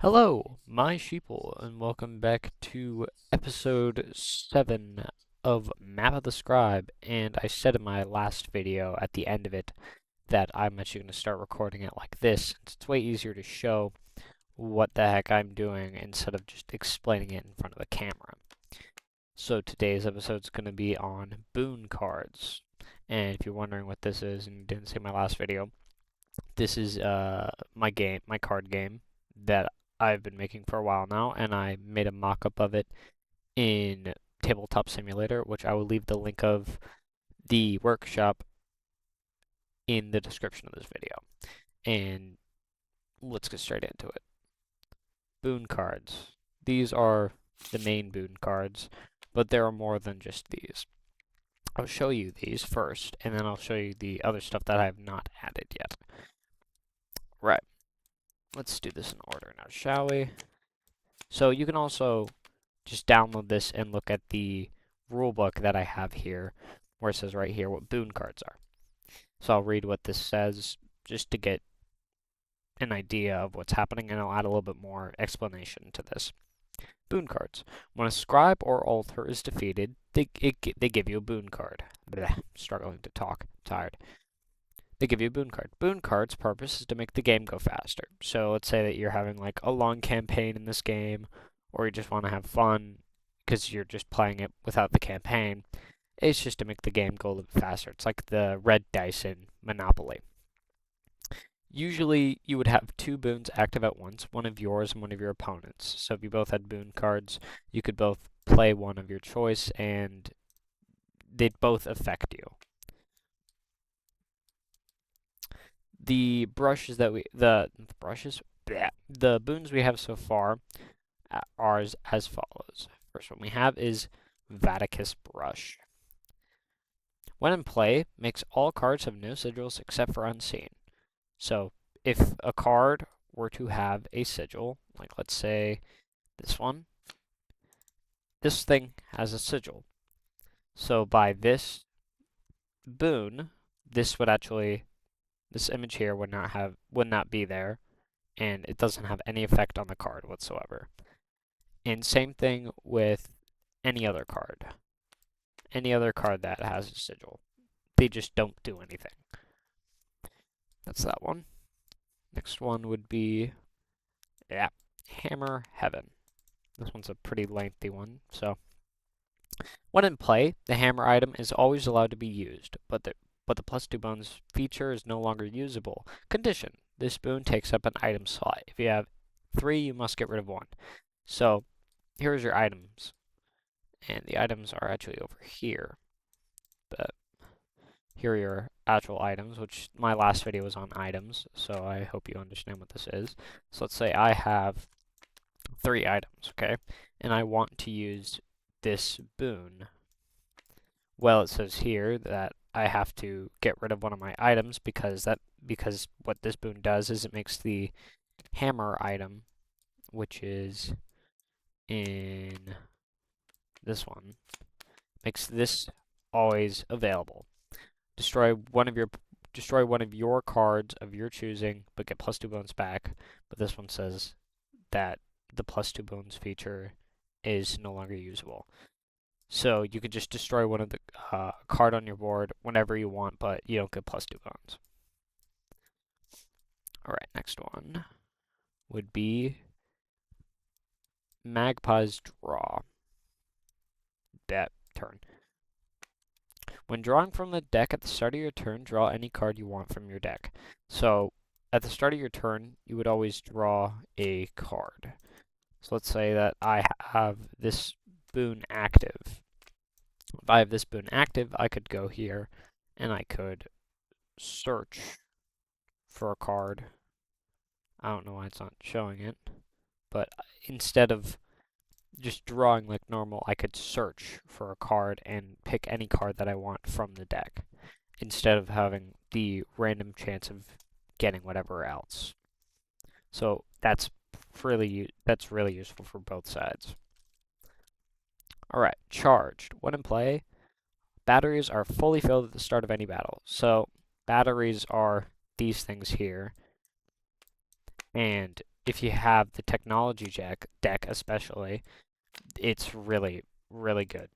Hello, my sheeple, and welcome back to episode 7 of Map of the Scribe. And I said in my last video at the end of it that I'm actually going to start recording it like this. It's way easier to show what the heck I'm doing instead of just explaining it in front of the camera. So today's episode is going to be on boon cards. And if you're wondering what this is and you didn't see my last video, this is my card game that I've been making for a while now, and I made a mock-up of it in Tabletop Simulator, which I will leave the link of the workshop in the description of this video. And let's get straight into it. Boon cards. These are the main boon cards, but there are more than just these. I'll show you these first, and then I'll show you the other stuff that I have not added yet. Right. Let's do this in order now, shall we? So you can also just download this and look at the rulebook that I have here, where it says right here what boon cards are. So I'll read what this says just to get an idea of what's happening, and I'll add a little bit more explanation to this. Boon cards. When a scribe or altar is defeated, they give you a boon card. Blech, struggling to talk. Tired. They give you a boon card. Boon card's purpose is to make the game go faster. So let's say that you're having like a long campaign in this game, or you just want to have fun because you're just playing it without the campaign. It's just to make the game go a little bit faster. It's like the red dice in Monopoly. Usually you would have two boons active at once, one of yours and one of your opponent's. So if you both had boon cards, you could both play one of your choice and they'd both affect you. The brushes that the boons we have so far are as follows. First one we have is Vaticus Brush. When in play, makes all cards have no sigils except for Unseen. So if a card were to have a sigil, like let's say this one, this thing has a sigil. So by this boon, this image here would not be there, and it doesn't have any effect on the card whatsoever. And same thing with any other card. Any other card that has a sigil. They just don't do anything. That's that one. Next one would be, Hammer Heaven. This one's a pretty lengthy one, so. When in play, the hammer item is always allowed to be used, but the +2 boons feature is no longer usable. Condition: this boon takes up an item slot. If you have 3, you must get rid of 1. So, here's your items. And the items are actually over here. But here are your actual items, which my last video was on items, so I hope you understand what this is. So let's say I have 3 items, okay? And I want to use this boon. Well, it says here that I have to get rid of one of my items because what this boon does is it makes the hammer item, which is in this one, makes this always available. Destroy one of your cards of your choosing, but get +2 boons back. But this one says that the +2 boons feature is no longer usable. So you could just destroy one of the card on your board whenever you want, but you don't get +2 boons. Alright, next one would be Magpie's Draw. That turn. When drawing from the deck at the start of your turn, draw any card you want from your deck. So at the start of your turn, you would always draw a card. So let's say that I have this boon active. If I have this boon active, I could go here and I could search for a card. I don't know why it's not showing it, but instead of just drawing like normal, I could search for a card and pick any card that I want from the deck, instead of having the random chance of getting whatever else. So that's really useful for both sides. Alright, Charged. When in play, batteries are fully filled at the start of any battle. So batteries are these things here, and if you have the technology deck especially, it's really, really good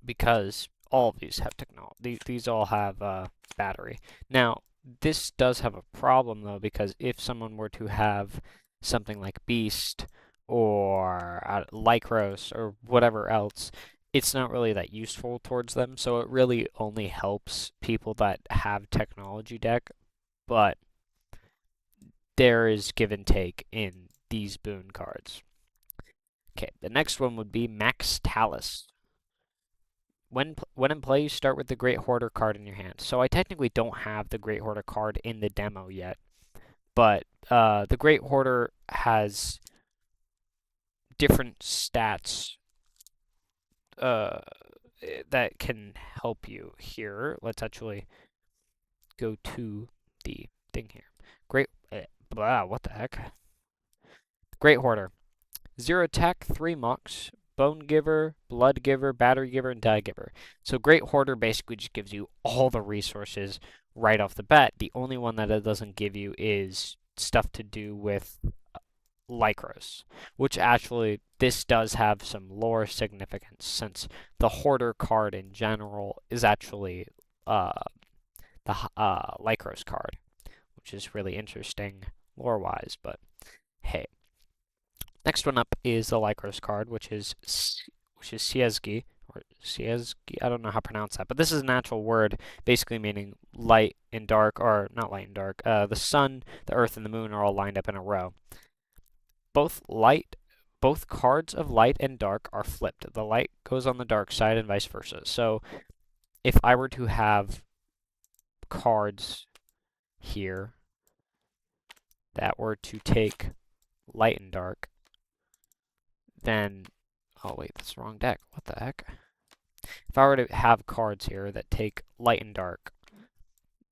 because all of these have technology. These all have battery. Now, this does have a problem though, because if someone were to have something like Beast or Lycros or whatever else, it's not really that useful towards them. So it really only helps people that have technology deck, but there is give and take in these boon cards. Okay, the next one would be Max Talus. When in play, you start with the Great Hoarder card in your hand. So I technically don't have the Great Hoarder card in the demo yet, but the Great Hoarder has different stats that can help you here. Let's actually go to the thing here. What the heck? Great Hoarder. 0 attack, 3 mocks, Bone Giver, Blood Giver, Battery Giver, and Die Giver. So Great Hoarder basically just gives you all the resources right off the bat. The only one that it doesn't give you is stuff to do with Lycros, which actually this does have some lore significance since the Hoarder card in general is actually the Lycros card, which is really interesting lore-wise, but hey. Next one up is the Lycros card, which is Siezgi, or Siezgi, I don't know how to pronounce that, but this is an actual word, basically meaning light and dark, or not light and dark. The sun, the earth, and the moon are all lined up in a row. Both cards of light and dark are flipped. The light goes on the dark side and vice versa. So if I were to have cards here that were to take light and dark, then, oh wait, that's the wrong deck. What the heck? If I were to have cards here that take light and dark,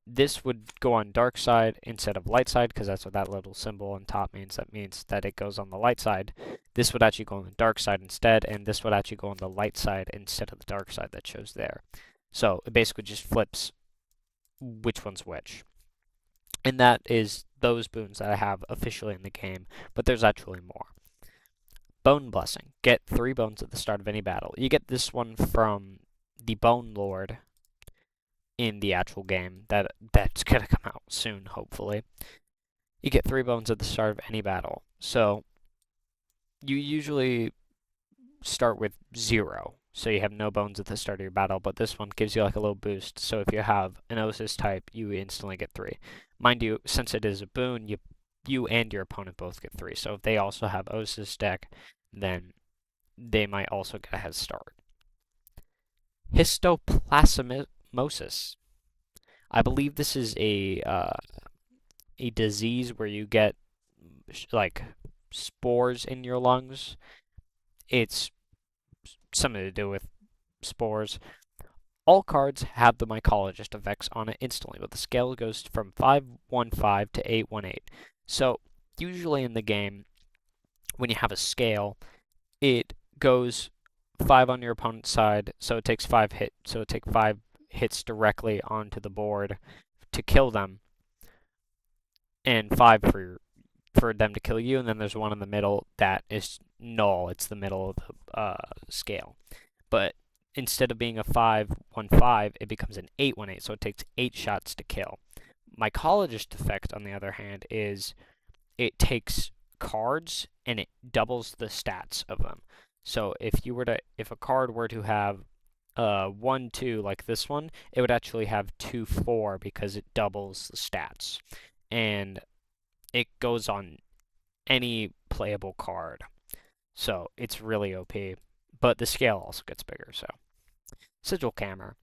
this would go on dark side instead of light side, because that's what that little symbol on top means. That means that it goes on the light side. This would actually go on the dark side instead, and this would actually go on the light side instead of the dark side that shows there. So it basically just flips which one's which. And that is those boons that I have officially in the game, but there's actually more. Bone Blessing. Get 3 bones at the start of any battle. You get this one from the Bone Lord in the actual game. That's going to come out soon, hopefully. You get 3 bones at the start of any battle. So you usually start with 0. So you have no bones at the start of your battle, but this one gives you like a little boost. So if you have an Osis type, you instantly get 3. Mind you, since it is a boon, you and your opponent both get 3. So if they also have Osis deck, then they might also get a head start. Histoplasmosis. I believe this is a disease where you get like spores in your lungs. It's something to do with spores. All cards have the mycologist effects on it instantly, but the scale goes from 515 to 818. So usually in the game, when you have a scale, it goes 5 on your opponent's side, so it takes 5 hits. So it takes 5 hits directly onto the board to kill them, and 5 for them to kill you. And then there's one in the middle that is null. It's the middle of the scale. But instead of being a 515, it becomes an 818. So it takes 8 shots to kill. Mycologist effect, on the other hand, is it takes cards and it doubles the stats of them. So if a card were to have 1, 2 like this one, it would actually have 2, 4 because it doubles the stats. And it goes on any playable card. So it's really OP. But the scale also gets bigger, so. Sigil Camera.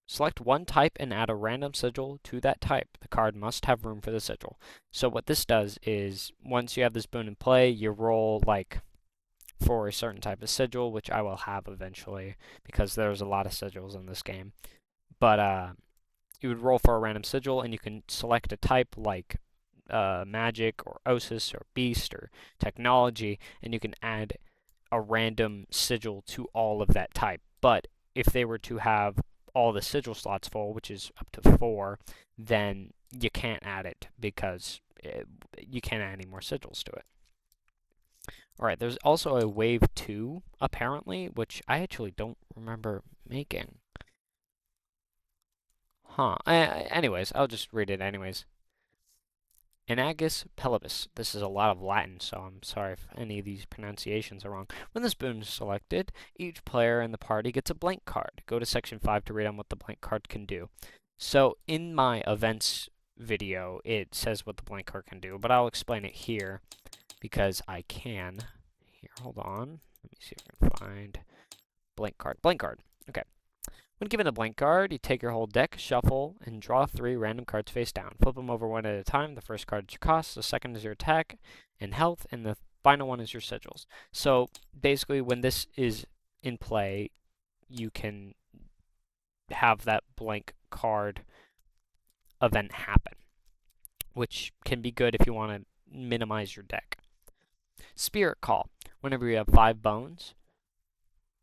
Select one type and add a random sigil to that type. The card must have room for the sigil. So what this does is, once you have this boon in play, you roll, like, for a certain type of sigil, which I will have eventually, because there's a lot of sigils in this game. But, you would roll for a random sigil, and you can select a type like Magic, or Osis, or Beast, or Technology, and you can add a random sigil to all of that type. But if they were to have all the sigil slots full, which is up to 4, then you can't add it because you can't add any more sigils to it. Alright, there's also a wave 2, apparently, which I actually don't remember making. Huh. Anyways, I'll just read it anyways. Inagus pelibus. This is a lot of Latin, so I'm sorry if any of these pronunciations are wrong. When this boon is selected, each player in the party gets a blank card. Go to section 5 to read on what the blank card can do. So in my events video, it says what the blank card can do, but I'll explain it here because I can. Here, hold on. Let me see if I can find blank card. Blank card. Okay. When given a blank card, you take your whole deck, shuffle, and draw 3 random cards face down. Flip them over one at a time. The first card is your cost, the second is your attack and health, and the final one is your sigils. So basically, when this is in play, you can have that blank card event happen, which can be good if you want to minimize your deck. Spirit Call. Whenever you have 5 bones,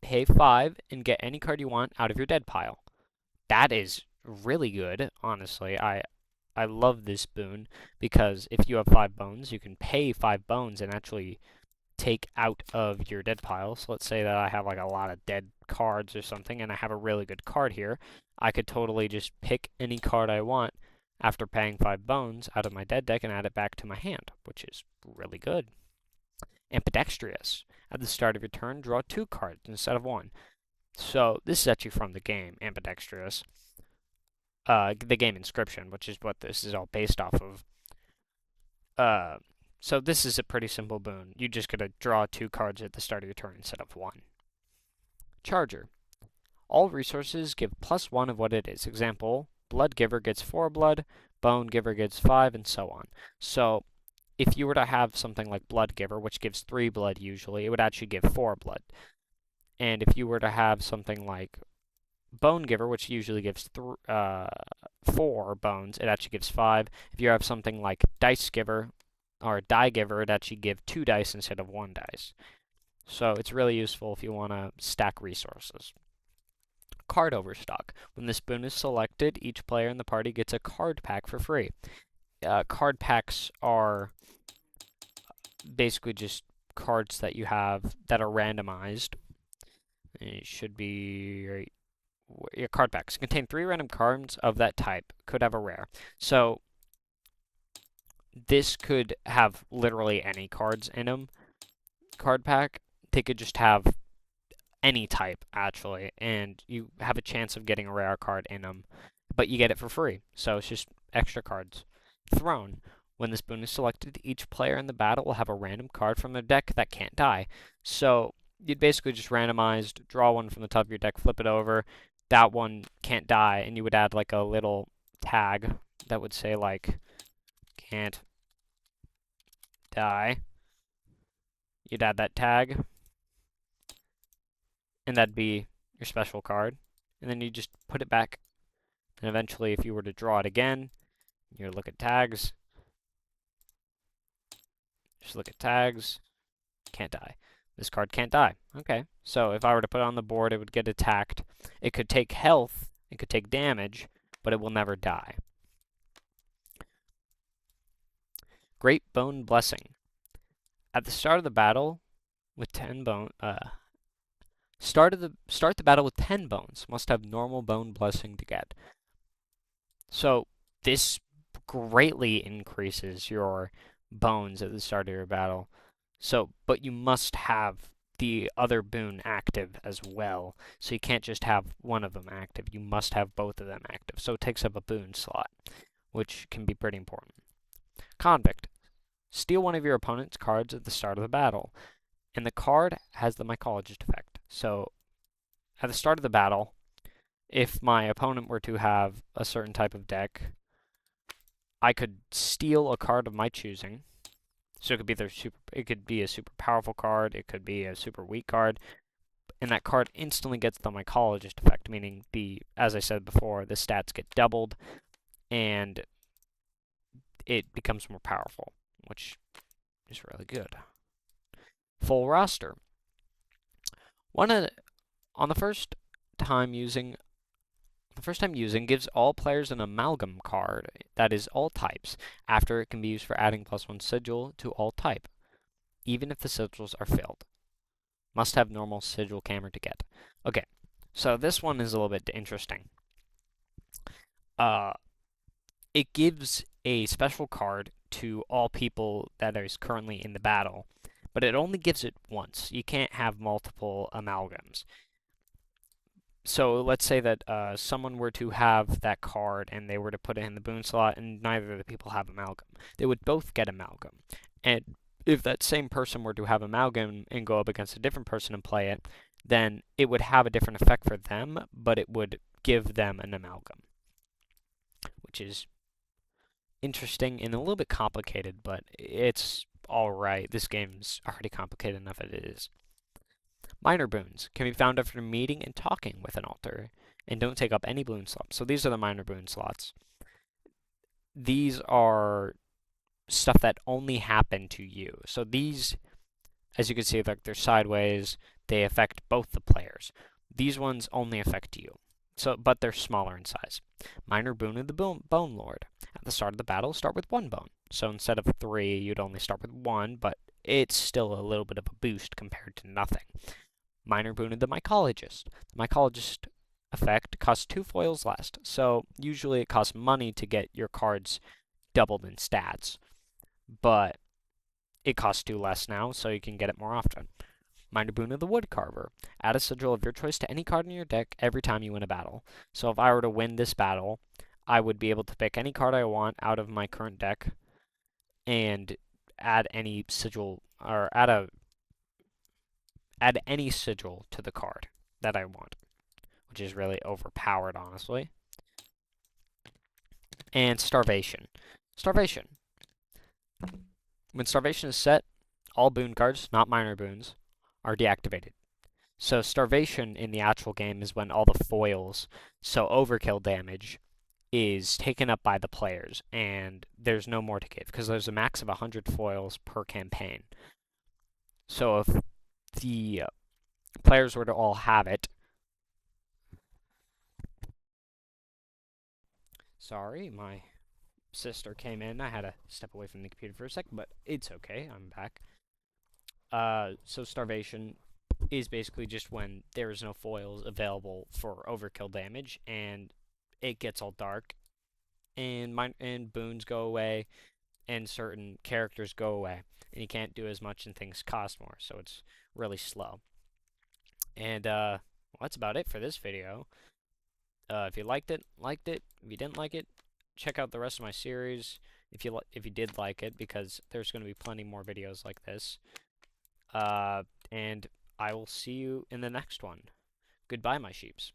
pay 5 and get any card you want out of your dead pile. That is really good, honestly. I love this boon because if you have 5 bones, you can pay 5 bones and actually take out of your dead pile. So let's say that I have like a lot of dead cards or something and I have a really good card here. I could totally just pick any card I want after paying 5 bones out of my dead deck and add it back to my hand, which is really good. Ambidextrous. At the start of your turn, draw 2 cards instead of 1. So this is actually from the game, Ambidextrous. The game Inscription, which is what this is all based off of. So this is a pretty simple boon. You just gotta draw 2 cards at the start of your turn instead of 1. Charger. All resources give +1 of what it is. Example, Blood Giver gets 4 blood, Bone Giver gets 5, and so on. So if you were to have something like Blood Giver, which gives 3 blood usually, it would actually give 4 blood. And if you were to have something like Bone Giver, which usually gives 4 bones, it actually gives 5. If you have something like Dice Giver or Die Giver, it actually give 2 dice instead of 1 dice. So it's really useful if you want to stack resources. Card Overstock. When this boon is selected, each player in the party gets a card pack for free. Card packs are basically just cards that you have that are randomized. It should be right. Your card packs contain 3 random cards of that type. Could have a rare. So this could have literally any cards in them. Card pack. They could just have any type actually, and you have a chance of getting a rare card in them, but you get it for free. So it's just extra cards. Throne. When this boon is selected, each player in the battle will have a random card from their deck that can't die. So you'd basically just randomized, draw one from the top of your deck, flip it over. That one can't die, and you would add like a little tag that would say like, can't die. You'd add that tag, and that'd be your special card. And then you just put it back, and eventually if you were to draw it again, you look at tags, just look at tags, can't die. This card can't die. Okay, so if I were to put it on the board, it would get attacked. It could take health, it could take damage, but it will never die. Great Bone Blessing. At the start of the battle with 10 bone, start the battle with 10 bones. Must have normal bone blessing to get. So this greatly increases your bones at the start of your battle. So, but you must have the other boon active as well. So you can't just have one of them active. You must have both of them active. So it takes up a boon slot, which can be pretty important. Convict. Steal one of your opponent's cards at the start of the battle, and the card has the mycologist effect. So at the start of the battle, if my opponent were to have a certain type of deck, I could steal a card of my choosing. So it could be a super powerful card, it could be a super weak card, and that card instantly gets the mycologist effect, meaning as I said before, the stats get doubled, and it becomes more powerful, which is really good. Full roster. On the first time using The first time using gives all players an amalgam card that is all types. After, it can be used for adding +1 sigil to all type, even if the sigils are filled. Must have normal sigil camera to get. Okay, so this one is a little bit interesting. It gives a special card to all people that is currently in the battle, but it only gives it once. You can't have multiple amalgams. So let's say that someone were to have that card and they were to put it in the boon slot, and neither of the people have amalgam. They would both get amalgam. And if that same person were to have amalgam and go up against a different person and play it, then it would have a different effect for them, but it would give them an amalgam, which is interesting and a little bit complicated, but it's alright. This game's already complicated enough as it is. Minor boons can be found after meeting and talking with an altar, and don't take up any boon slots. So these are the minor boon slots. These are stuff that only happen to you. So these, as you can see, like they're sideways. They affect both the players. These ones only affect you. So, but they're smaller in size. Minor boon of the Bone Lord. At the start of the battle, start with 1 bone. So instead of 3, you'd only start with 1, but it's still a little bit of a boost compared to nothing. Minor boon of the Mycologist. The Mycologist effect costs 2 foils less, so usually it costs money to get your cards doubled in stats, but it costs 2 less now, so you can get it more often. Minor boon of the Woodcarver. Add a sigil of your choice to any card in your deck every time you win a battle. So if I were to win this battle, I would be able to pick any card I want out of my current deck and add any sigil, or add any sigil to the card that I want, which is really overpowered, honestly. And Starvation. Starvation. When Starvation is set, all boon cards, not minor boons, are deactivated. So Starvation in the actual game is when all the foils, so overkill damage, is taken up by the players, and there's no more to give, because there's a max of 100 foils per campaign. So if the players were to all have it... Sorry, my sister came in. I had to step away from the computer for a second, but it's okay. I'm back. So Starvation is basically just when there is no foils available for overkill damage, and it gets all dark, and boons go away, and certain characters go away, and you can't do as much, and things cost more, so it's really slow. And well, that's about it for this video. If you liked it, liked it. If you didn't like it, check out the rest of my series. If you did like it, because there's going to be plenty more videos like this. And I will see you in the next one. Goodbye, my sheeps.